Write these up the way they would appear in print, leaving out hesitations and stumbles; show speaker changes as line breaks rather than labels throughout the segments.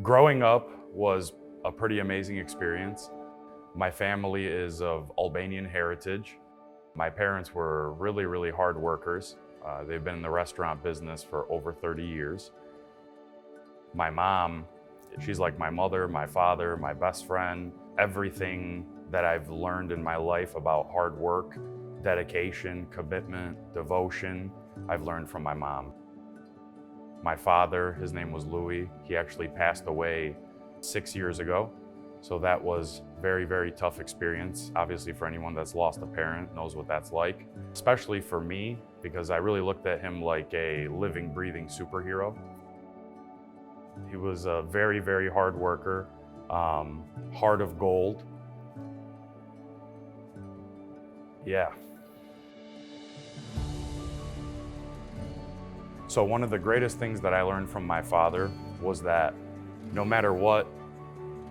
Growing up was a pretty amazing experience. My family is of Albanian heritage. My parents were really hard workers. They've been in the restaurant business for over 30 years. My mom, she's like my mother, my father, my best friend. Everything that I've learned in my life about hard work, dedication, commitment, devotion, I've learned from my mom. My father, his name was Louis. He actually passed away 6 years ago. So that was very tough experience. Obviously for anyone that's lost a parent knows what that's like. Especially for me, because I really looked at him like a living, breathing superhero. He was a very hard worker, heart of gold. Yeah. So one of the greatest things that I learned from my father was that no matter what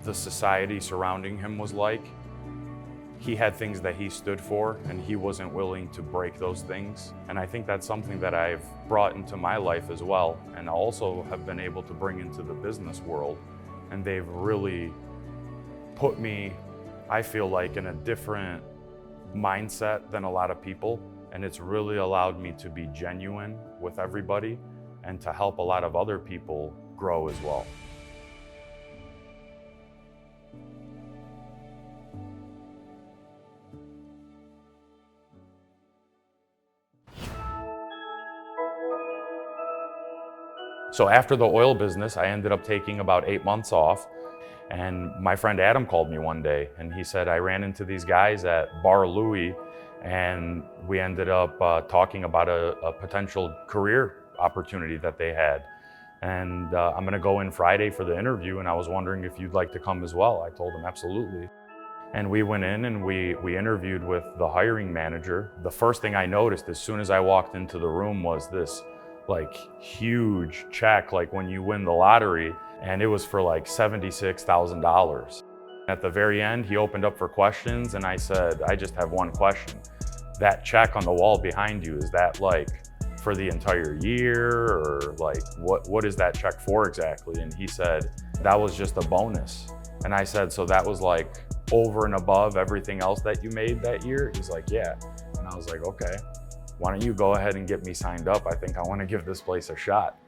the society surrounding him was like, he had things that he stood for and he wasn't willing to break those things. And I think that's something that I've brought into my life as well, and also have been able to bring into the business world. And they've really put me, I feel like, in a different mindset than a lot of people. And it's really allowed me to be genuine with everybody and to help a lot of other people grow as well. So after the oil business, I ended up taking about 8 months off. And my friend Adam called me one day and he said, I ran into these guys at Bar Louie and we ended up talking about a potential career opportunity that they had. And I'm gonna go in Friday for the interview and I was wondering if you'd like to come as well. I told him absolutely. And we went in and we interviewed with the hiring manager. The first thing I noticed as soon as I walked into the room was this like huge check, like when you win the lottery, and it was for like $76,000. At the very end, he opened up for questions and I said, I just have one question. That check on the wall behind you, is that like for the entire year, or like what is that check for exactly? And he said, that was just a bonus. And I said, so that was like over and above everything else that you made that year? He's like, yeah. And I was like, okay, why don't you go ahead and get me signed up? I think I want to give this place a shot.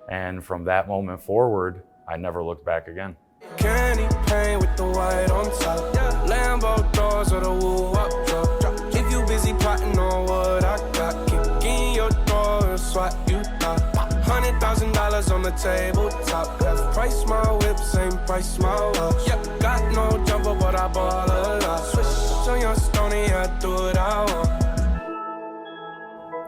And from that moment forward, I never looked back again.
Candy paint with the white on top. Lambo doors or the woo up drop. If you busy plotting on what I got, kick in your door and swat you out. $100,000 on the tabletop. Half price my whip, same price my watch. Yep, got no jumper, but I ball a lot. Switch on your stony, I do what I want.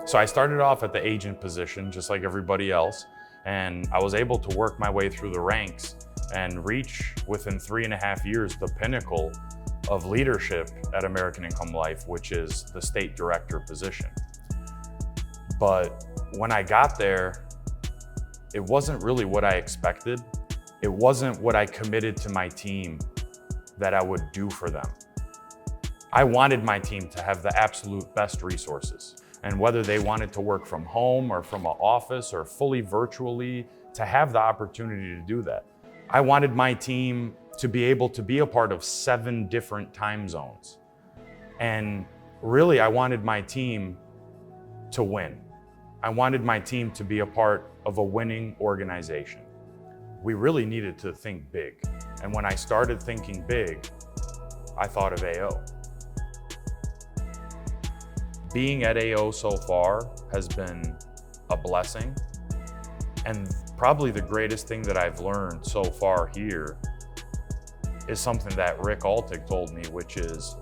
So I started off at the agent position, just like everybody else. And I was able to work my way through the ranks and reach within 3.5 years the pinnacle of leadership at American Income Life, which is the state director position. But when I got there, it wasn't really what I expected. It wasn't what I committed to my team that I would do for them. I wanted my team to have the absolute best resources. And whether they wanted to work from home or from an office or fully virtually, to have the opportunity to do that. I wanted my team to be able to be a part of 7 different time zones. And really, I wanted my team to win. I wanted my team to be a part of a winning organization. We really needed to think big. And when I started thinking big, I thought of AO. Being at AO so far has been a blessing. And probably the greatest thing that I've learned so far here is something that Rick Altig told me, which is,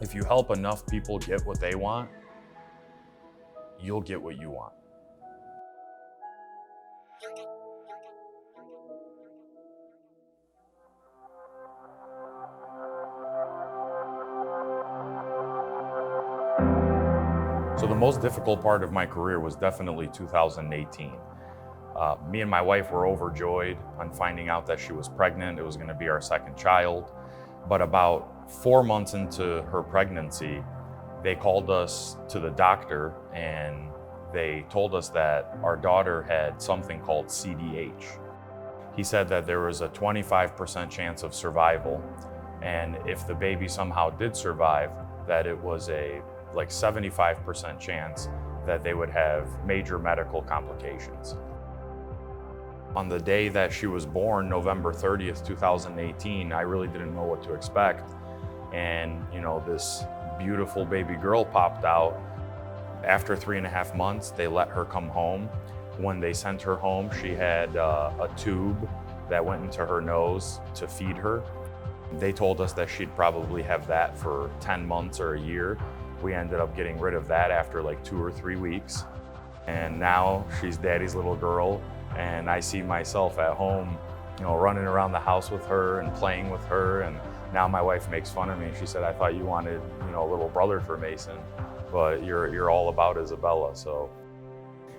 if you help enough people get what they want, you'll get what you want. So the most difficult part of my career was definitely 2018. Me and my wife were overjoyed on finding out that she was pregnant. It was going to be our second child. But about 4 months into her pregnancy, they called us to the doctor and they told us that our daughter had something called CDH. He said that there was a 25% chance of survival, and if the baby somehow did survive, that it was a like 75% chance that they would have major medical complications. On the day that she was born, November 30th, 2018, I really didn't know what to expect. And this beautiful baby girl popped out. After 3.5 months, they let her come home. When they sent her home, she had a tube that went into her nose to feed her. They told us that she'd probably have that for 10 months or a year. We ended up getting rid of that after like 2 or 3 weeks. And now she's daddy's little girl. And I see myself at home, running around the house with her and playing with her. And now my wife makes fun of me. She said, "I thought you wanted, a little brother for Mason, but you're all about Isabella." So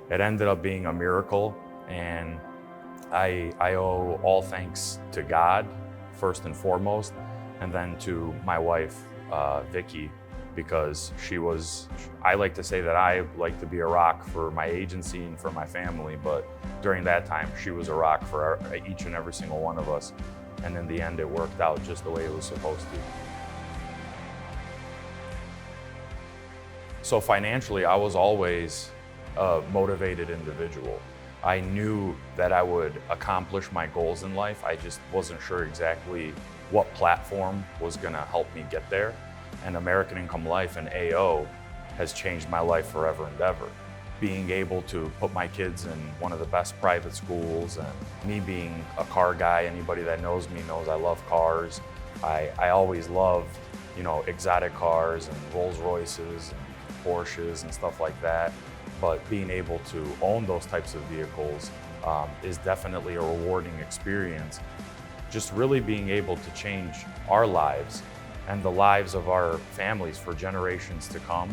it ended up being a miracle. And I owe all thanks to God, first and foremost, and then to my wife, Vicky, because I like to say that I like to be a rock for my agency and for my family, but during that time, she was a rock for each and every single one of us. And in the end, it worked out just the way it was supposed to. So financially, I was always a motivated individual. I knew that I would accomplish my goals in life. I just wasn't sure exactly what platform was gonna help me get there. And American Income Life and AO has changed my life forever and ever. Being able to put my kids in one of the best private schools, and me being a car guy, anybody that knows me knows I love cars. I always loved, exotic cars and Rolls Royces and Porsches and stuff like that. But being able to own those types of vehicles is definitely a rewarding experience. Just really being able to change our lives and the lives of our families for generations to come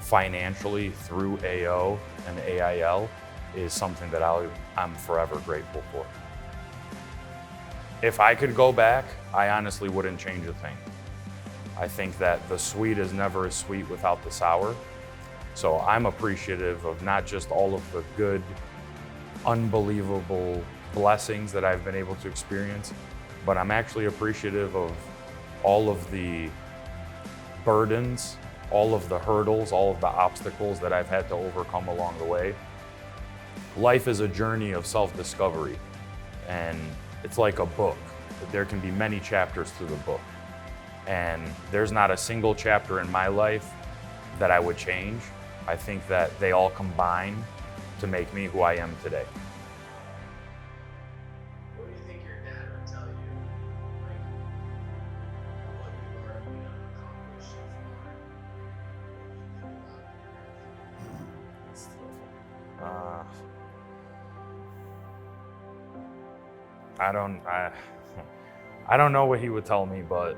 financially through AO and AIL is something that I'm forever grateful for. If I could go back, I honestly wouldn't change a thing. I think that the sweet is never as sweet without the sour. So I'm appreciative of not just all of the good, unbelievable blessings that I've been able to experience, but I'm actually appreciative of all of the burdens, all of the hurdles, all of the obstacles that I've had to overcome along the way. Life is a journey of self-discovery, and it's like a book. There can be many chapters to the book, and there's not a single chapter in my life that I would change. I think that they all combine to make me who I am today.
What do you think your dad would tell you, like, what you already accomplished so far?
I don't know what he would tell me, but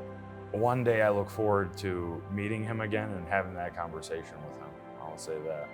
one day I look forward to meeting him again and having that conversation with him. I'll say that.